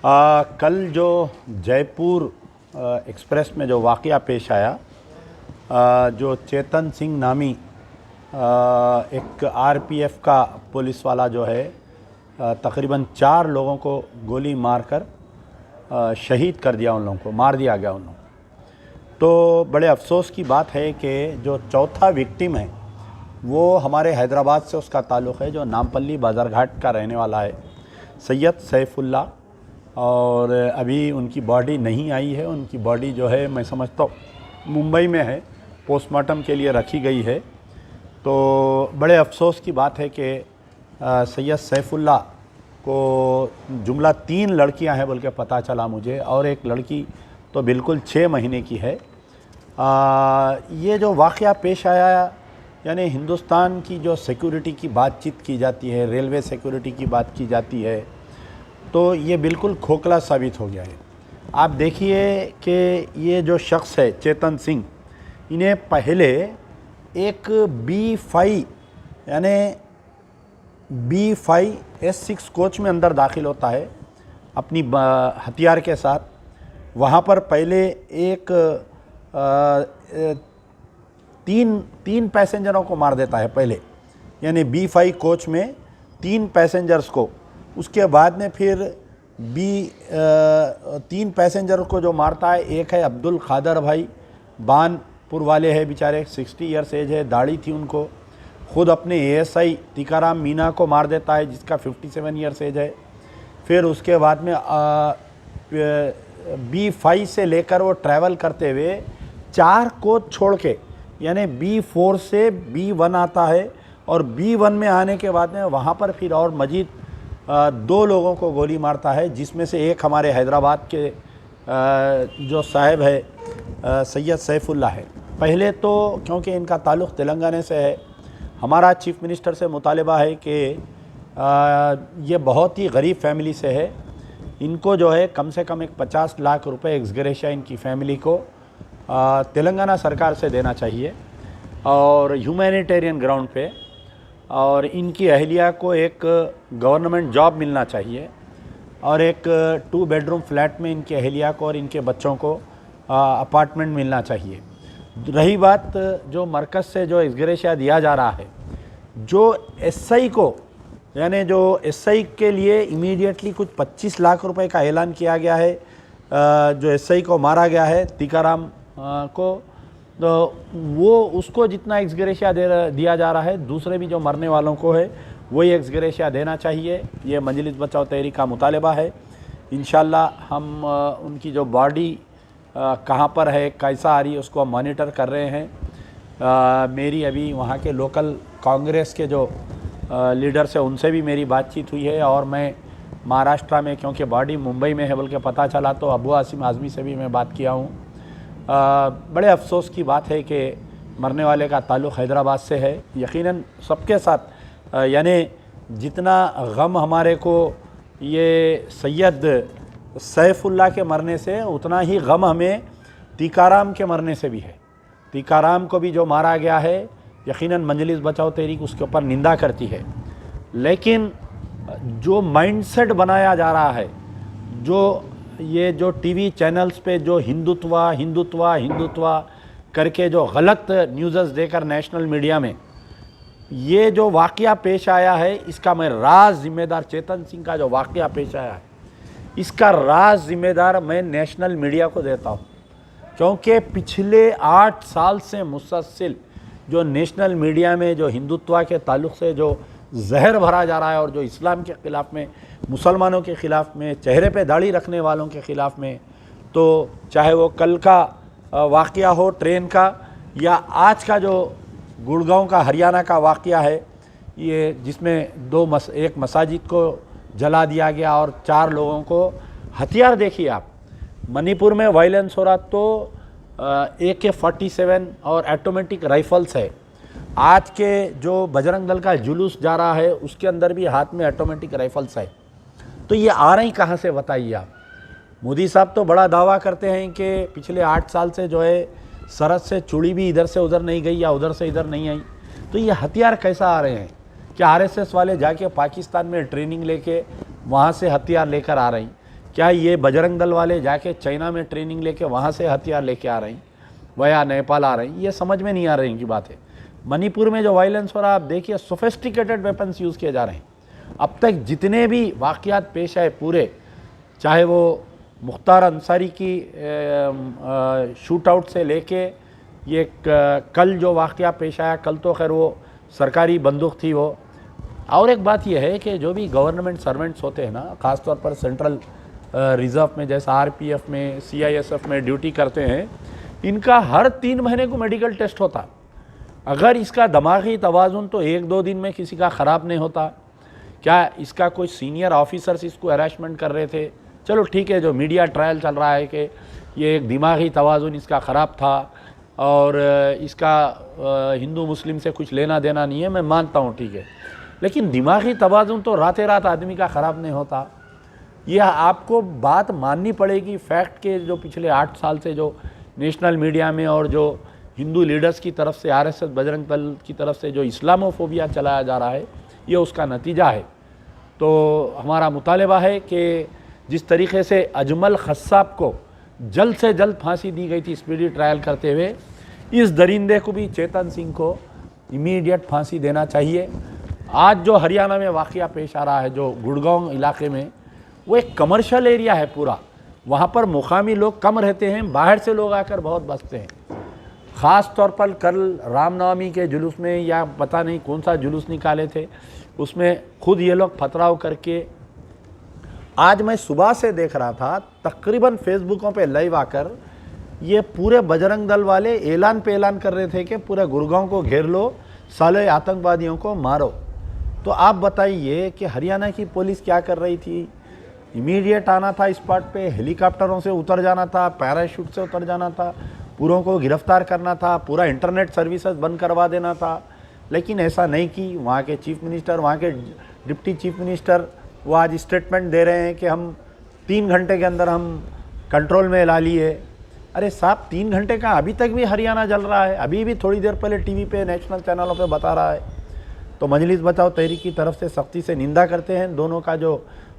कल जो जयपुर एक्सप्रेस में जो वाक़या पेश आया, जो चेतन सिंह नामी एक आरपीएफ का पुलिस वाला जो है तकरीबन 4 लोगों को गोली मारकर शहीद कर दिया, उन लोगों को मार दिया गया उन लोगों को। तो बड़े अफसोस की बात है कि जो चौथा विक्टिम है वो हमारे हैदराबाद से उसका ताल्लुक़ है, जो नामपल्ली बाज़ारघाट का रहने वाला है, सैयद सैफुल्ला। और अभी उनकी बॉडी नहीं आई है। उनकी बॉडी जो है मैं समझता हूँ मुंबई में है, पोस्टमार्टम के लिए रखी गई है। तो बड़े अफसोस की बात है कि सैयद सैफुल्ला को जुमला 3 लड़कियां हैं बोल के पता चला मुझे, और एक लड़की तो बिल्कुल 6 महीने की है। ये जो वाक़या पेश आया, यानी हिंदुस्तान की जो सिक्योरिटी की बातचीत की जाती है, रेलवे सिक्योरिटी की बात की जाती है, तो ये बिल्कुल खोखला साबित हो गया है। आप देखिए कि ये जो शख्स है चेतन सिंह, इन्हें पहले एक B5 यानी B5 S6 कोच में अंदर दाखिल होता है अपनी हथियार के साथ। वहाँ पर पहले एक तीन पैसेंजरों को मार देता है पहले, यानी B5 कोच में 3 पैसेंजर्स को। उसके बाद में फिर 3 पैसेंजर को जो मारता है, एक है अब्दुल खादर भाई, बानपुर वाले हैं बेचारे, 60 ईयर्स एज है, दाढ़ी थी उनको। ख़ुद अपने ASI टीकाराम मीना को मार देता है जिसका 57 ईयर्स एज है। फिर उसके बाद में B5 से लेकर वो ट्रैवल करते हुए 4 कोच छोड़ के, यानी B4 से B1 आता है, और B1 में आने के बाद में वहाँ पर फिर और मजीद 2 लोगों को गोली मारता है, जिसमें से एक हमारे हैदराबाद के जो साहब है सैयद सैफुल्ला है। पहले तो क्योंकि इनका ताल्लुक़ तेलंगाना से है, हमारा चीफ मिनिस्टर से मुतालबा है कि ये बहुत ही गरीब फैमिली से है, इनको जो है कम से कम एक 50 लाख रुपए एक्स ग्रेशिया इनकी फैमिली को तेलंगाना सरकार से देना चाहिए, और ह्यूमैनिटेरियन ग्राउंड पे, और इनकी अहलिया को एक गवर्नमेंट जॉब मिलना चाहिए, और एक 2 बेडरूम फ्लैट में इनकी अहलिया को और इनके बच्चों को अपार्टमेंट मिलना चाहिए। रही बात जो मरकज़ से जो एक्स ग्रेशिया दिया जा रहा है, जो SI को, यानी जो SI के लिए इमीडिएटली कुछ 25 लाख रुपए का ऐलान किया गया है, जो SI को मारा गया है टीकाराम को, तो वो उसको जितना एक्स ग्रेशिया दिया जा रहा है, दूसरे भी जो मरने वालों को है वही एक्स ग्रेशिया देना चाहिए। ये मजलिस बचाओ तहरीक का मुतालबा है। इंशाल्लाह हम उनकी जो बॉडी कहाँ पर है, कैसा आ रही है, उसको हम मॉनिटर कर रहे हैं। मेरी अभी वहाँ के लोकल कांग्रेस के जो लीडर्स है उनसे भी मेरी बातचीत हुई है, और मैं महाराष्ट्र में, क्योंकि बॉडी मुंबई में है बोल के पता चला, तो अबू आसिम आज़मी से भी मैं बात किया हूँ। बड़े अफसोस की बात है कि मरने वाले का ताल्लुक़ हैदराबाद से है। यकीनन सबके साथ, यानी जितना गम हमारे को ये सैयद सैफुल्ला के मरने से, उतना ही गम हमें टीकाराम के मरने से भी है। टीकाराम को भी जो मारा गया है, यकीनन मजलिस बचाओ तहरीक उसके ऊपर निंदा करती है, लेकिन जो माइंडसेट बनाया जा रहा है, ये जो टीवी चैनल्स पे जो हिंदुत्वा हिंदुत्वा हिंदुत्वा करके जो गलत न्यूज़ देकर नेशनल मीडिया में ये जो वाक़या पेश आया है, इसका मैं राज ज़िम्मेदार, चेतन सिंह का जो वाक़या पेश आया है, इसका राज ज़िम्मेदार मैं नेशनल मीडिया को देता हूँ। क्योंकि पिछले 8 साल से मुसलसल जो नेशनल मीडिया में जो हिंदुत्वा के ताल्लुक़ से जो जहर भरा जा रहा है, और जो इस्लाम के ख़िलाफ़ में, मुसलमानों के ख़िलाफ़ में, चेहरे पे दाढ़ी रखने वालों के ख़िलाफ़ में, तो चाहे वो कल का वाक़या हो ट्रेन का, या आज का जो गुड़गांव का हरियाणा का वाक़या है, ये जिसमें एक मसाजिद को जला दिया गया और 4 लोगों को हथियार, देखिए आप, मणिपुर में वायलेंस हो रहा, तो AK-47 और ऑटोमेटिक राइफल्स है। आज के जो बजरंग दल का जुलूस जा रहा है, उसके अंदर भी हाथ में ऑटोमेटिक राइफल्स है। तो ये आ रही कहाँ से बताइए आप। मोदी साहब तो बड़ा दावा करते हैं कि पिछले 8 साल से जो है सरहद से चूड़ी भी इधर से उधर नहीं गई या उधर से इधर नहीं आई। तो ये हथियार कैसा आ रहे हैं? क्या RSS वाले जाके पाकिस्तान में ट्रेनिंग लेके वहाँ से हथियार लेकर आ रही? क्या ये बजरंग दल वाले जाके चाइना में ट्रेनिंग लेके वहाँ से हथियार लेके आ रहे हैं, वया नेपाल आ रहे हैं? ये समझ में नहीं आ रही इनकी बातें। मणिपुर में जो वायलेंस हो रहा है, आप देखिए सोफिस्टिकेटेड वेपन्स यूज़ किए जा रहे हैं। अब तक जितने भी वाक़यात पेश आए पूरे, चाहे वो मुख्तार अंसारी की शूट आउट से लेके ये कल जो वाक़या पेश आया, कल तो खैर वो सरकारी बंदूक थी वो। और एक बात यह है कि जो भी गवर्नमेंट सर्वेंट्स होते हैं ना, ख़ासतौर पर सेंट्रल रिज़र्व में, जैसा आरपीएफ में, सीआईएसएफ में ड्यूटी करते हैं, इनका हर 3 महीने को मेडिकल टेस्ट होता। अगर इसका दिमागी तवाज़ुन तो 1-2 दिन में किसी का ख़राब नहीं होता? क्या इसका कोई सीनियर ऑफिसर्स इसको हैरेसमेंट कर रहे थे? चलो ठीक है, जो मीडिया ट्रायल चल रहा है कि ये एक दिमागी तवाज़ुन इसका ख़राब था और इसका हिंदू मुस्लिम से कुछ लेना देना नहीं है, मैं मानता हूँ, ठीक है। लेकिन दिमागी तवाज़ुन तो रातें रात आदमी का ख़राब नहीं होता। यह आपको बात माननी पड़ेगी। फैक्ट के जो पिछले 8 साल से जो नेशनल मीडिया में और जो हिंदू लीडर्स की तरफ से, आरएसएस बजरंग दल की तरफ से जो इस्लामोफोबिया चलाया जा रहा है, ये उसका नतीजा है। तो हमारा मुतालबा है कि जिस तरीके से अजमल खस्साब को जल्द से जल्द फांसी दी गई थी स्पीडी ट्रायल करते हुए, इस दरिंदे को भी, चेतन सिंह को, इमीडिएट फांसी देना चाहिए। आज जो हरियाणा में वाक़या पेश आ रहा है, जो गुड़गांव इलाके में, वो एक कमर्शियल एरिया है पूरा। वहाँ पर मुकामी लोग कम रहते हैं, बाहर से लोग आकर बहुत बसते हैं। ख़ास तौर पर कल रामनवमी के जुलूस में, या पता नहीं कौन सा जुलूस निकाले थे, उसमें खुद ये लोग पथराव करके, आज मैं सुबह से देख रहा था तकरीबन फेसबुकों पे लाइव आकर ये पूरे बजरंग दल वाले ऐलान पे ऐलान कर रहे थे कि पूरे गुड़गांव को घेर लो, साले आतंकवादियों को मारो। तो आप बताइए कि हरियाणा की पुलिस क्या कर रही थी? इमीडिएट आना था स्पॉट पे, हेलीकॉप्टरों से उतर जाना था, पैराशूट से उतर जाना था, पूरों को गिरफ्तार करना था, पूरा इंटरनेट सर्विसेज बंद करवा देना था। लेकिन ऐसा नहीं की। वहाँ के चीफ मिनिस्टर, वहाँ के डिप्टी चीफ मिनिस्टर, वो आज स्टेटमेंट दे रहे हैं कि हम 3 घंटे के अंदर हम कंट्रोल में ला लिए। अरे साहब, 3 घंटे का अभी तक भी हरियाणा जल रहा है। अभी भी थोड़ी देर पहले टीवी पे, नेशनल चैनलों पे बता रहा है। तो मजलिस बचाओ तहरीक की तरफ से सख्ती से निंदा करते हैं। दोनों का जो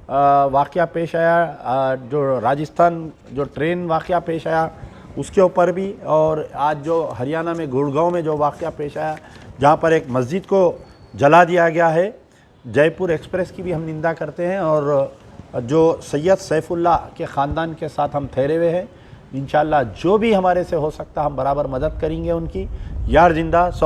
वाक़या पेश आया, जो राजस्थान जो ट्रेन वाक़या पेश आया उसके ऊपर भी, और आज जो हरियाणा में गुड़गांव में जो वाक़या पेश आया जहाँ पर एक मस्जिद को जला दिया गया है, जयपुर एक्सप्रेस की भी हम निंदा करते हैं। और जो सैयद सैफुल्लाह के ख़ानदान के साथ हम ठहरे हुए हैं। इंशाअल्लाह जो भी हमारे से हो सकता हम बराबर मदद करेंगे उनकी। यार जिंदा सब